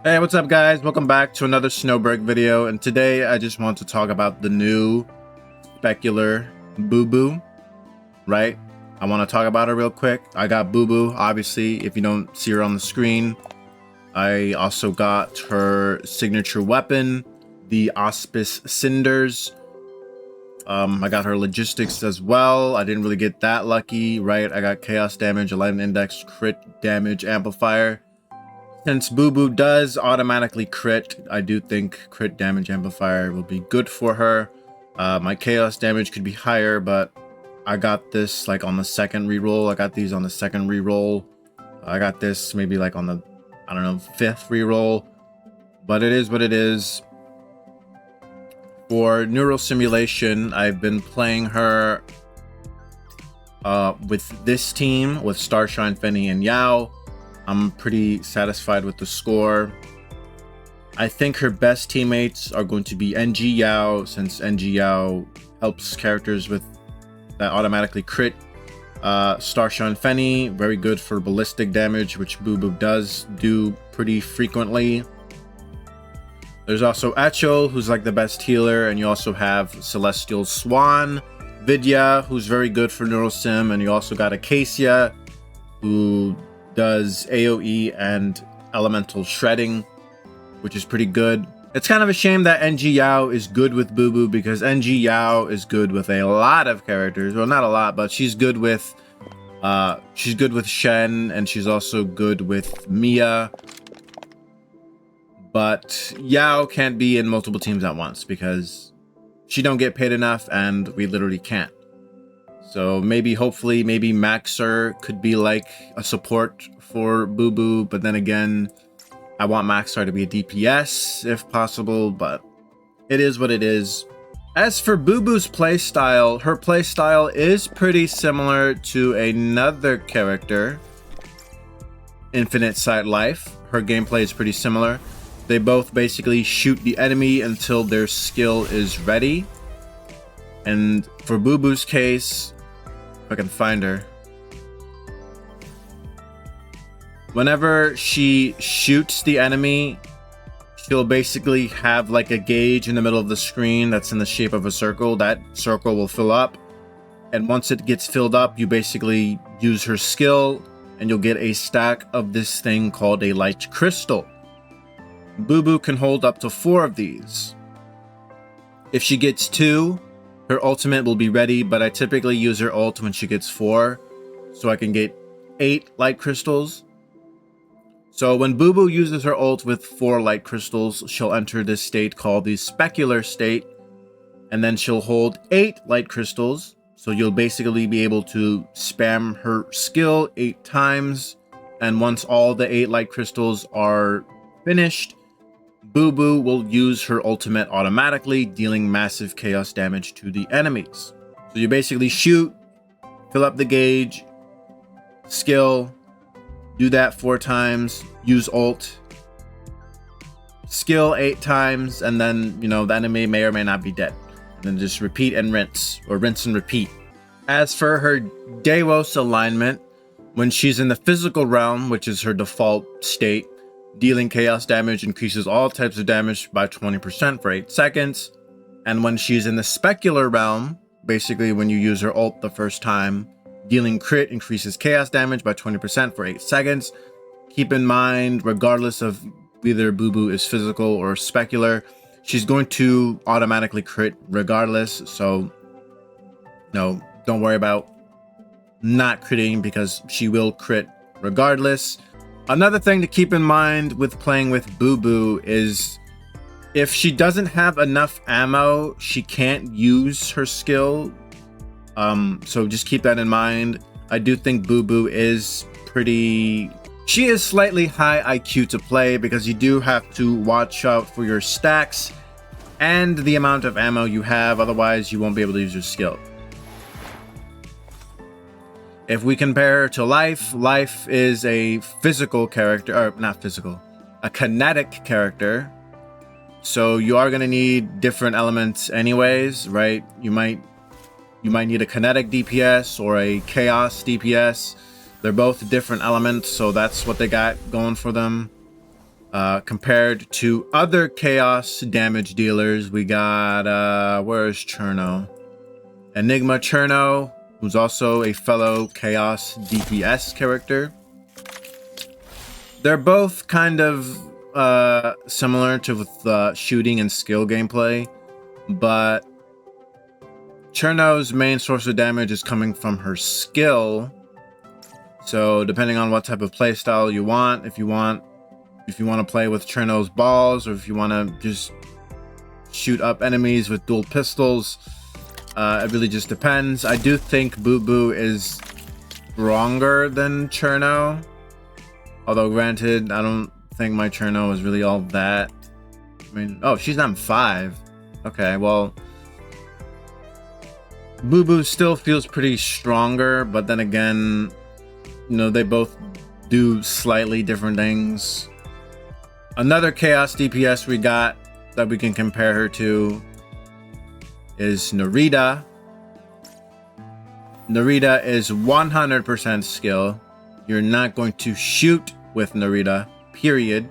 Hey, what's up guys? Welcome back to another Snowbreak video, and today I just want to talk about the new Specular Bubu, right? I want to talk about her real quick. I got Bubu, obviously, if you don't see her on the screen. I also got her signature weapon, the Auspice Cinders. I got her logistics as well. I didn't really get that lucky, right? I got Chaos Damage, Alignment Index, Crit Damage Amplifier. Since Bubu does automatically crit, I do think crit damage amplifier will be good for her. My chaos damage could be higher, but I got this like on the second reroll. I got these on the second reroll. I got this maybe like on the, I don't know, fifth reroll. But it is what it is. For neural simulation, I've been playing her with this team, with Starshine, Fenny, and Yao. I'm pretty satisfied with the score. I think her best teammates are going to be NG Yao, since NG Yao helps characters with that automatically crit. Starshine Fenny, very good for ballistic damage, which Bubu does do pretty frequently. There's also Echo, who's like the best healer, and you also have Celestial Swan. Vidya, who's very good for neural sim, and you also got Acacia, who does AoE and elemental shredding, which is pretty good. It's kind of a shame that NG Yao is good with Bubu, because NG Yao is good with a lot of characters. Well, not a lot, but she's good with Shen, and she's also good with Mia. But Yao can't be in multiple teams at once because she don't get paid enough, and we literally can't. So maybe, hopefully, maybe Maxer could be like a support for Bubu, but then again, I want Maxer to be a DPS if possible, but it is what it is. As for Bubu's playstyle, her playstyle is pretty similar to another character, Infinite Sight Life. Her gameplay is pretty similar. They both basically shoot the enemy until their skill is ready. And for Bubu's case, if I can find her, whenever she shoots the enemy, she'll basically have like a gauge in the middle of the screen that's in the shape of a circle. That circle will fill up, and once it gets filled up, you basically use her skill and you'll get a stack of this thing called a light crystal. Bubu can hold up to 4 of these. If she gets 2, her ultimate will be ready, but I typically use her ult when she gets 4, so I can get 8 light crystals. So when Bubu uses her ult with 4 light crystals, she'll enter this state called the Specular state, and then she'll hold 8 light crystals, so you'll basically be able to spam her skill 8 times, and once all the 8 light crystals are finished, Bubu will use her ultimate automatically, dealing massive chaos damage to the enemies. So you basically shoot, fill up the gauge, skill, do that 4 times, use ult, skill 8 times, and then, you know, the enemy may or may not be dead. And then just repeat and rinse, or rinse and repeat. As for her Delos alignment, when she's in the physical realm, which is her default state, dealing chaos damage increases all types of damage by 20% for 8 seconds. And when she's in the specular realm, basically when you use her ult the first time, dealing crit increases chaos damage by 20% for 8 seconds. Keep in mind, regardless of whether Bubu is physical or specular, she's going to automatically crit regardless. So no, don't worry about not critting, because she will crit regardless. Another thing to keep in mind with playing with Bubu is if she doesn't have enough ammo, she can't use her skill. So just keep that in mind. I do think Bubu is she is slightly high IQ to play, because you do have to watch out for your stacks and the amount of ammo you have, otherwise you won't be able to use your skill. If we compare her to Life is a physical character, or not physical, a kinetic character. So you are going to need different elements anyways, right? You might need a kinetic DPS or a chaos DPS. They're both different elements, so that's what they got going for them. compared to other chaos damage dealers. We got, where's Cherno? Enigma Cherno, who's also a fellow chaos DPS character. They're both kind of similar to with shooting and skill gameplay, but Cherno's main source of damage is coming from her skill. So depending on what type of playstyle you want, if you want to play with Cherno's balls, or if you want to just shoot up enemies with dual pistols, it really just depends. I do think Bubu is stronger than Cherno, although granted, I don't think my Cherno is really all that. I mean, oh, she's not 5. Okay, well, Bubu still feels pretty stronger, but then again, you know, they both do slightly different things. Another chaos DPS we got that we can compare her to is Narita. Narita is 100% skill. You're not going to shoot with Narita, period.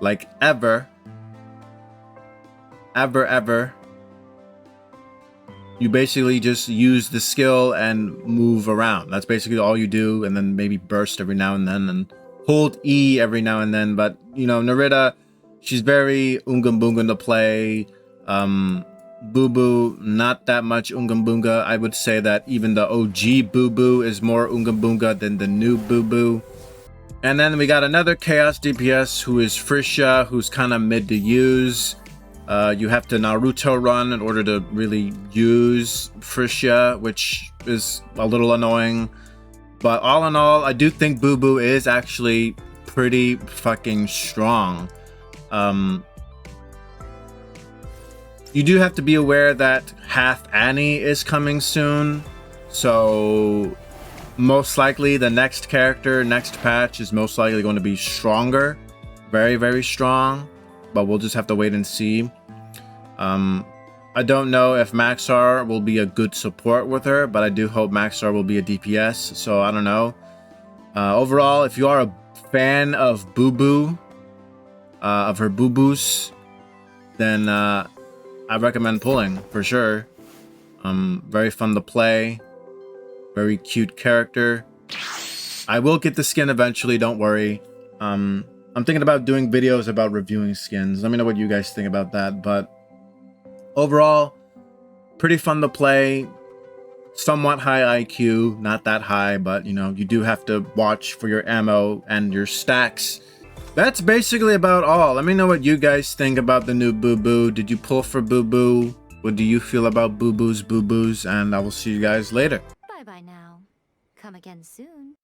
Like ever. Ever. You basically just use the skill and move around. That's basically all you do, and then maybe burst every now and then, and hold E every now and then. But, you know, Narita, she's very Unga to play. Bubu, not that much Unga. I would say that even the OG Bubu is more Unga than the new Bubu. And then we got another Chaos DPS who is Frisha, who's kind of mid to use. You have to Naruto run in order to really use Frisha, which is a little annoying. But all in all, I do think Bubu is actually pretty fucking strong. You do have to be aware that Half Annie is coming soon. So most likely the next patch is most likely going to be stronger. Very, very strong. But we'll just have to wait and see. I don't know if Maxar will be a good support with her, but I do hope Maxar will be a DPS, so I don't know. Overall, if you are a fan of Bubu, of her Bubus, then I recommend pulling for sure. Very fun to play, very cute character. I will get the skin eventually, don't worry. I'm thinking about doing videos about reviewing skins. Let me know what you guys think about that, but overall, pretty fun to play. Somewhat high IQ, not that high, but you know, you do have to watch for your ammo and your stacks. That's basically about all. Let me know what you guys think about the new Bubu. Did you pull for Bubu? What do you feel about Bubus? And I will see you guys later. Bye now. Come again soon.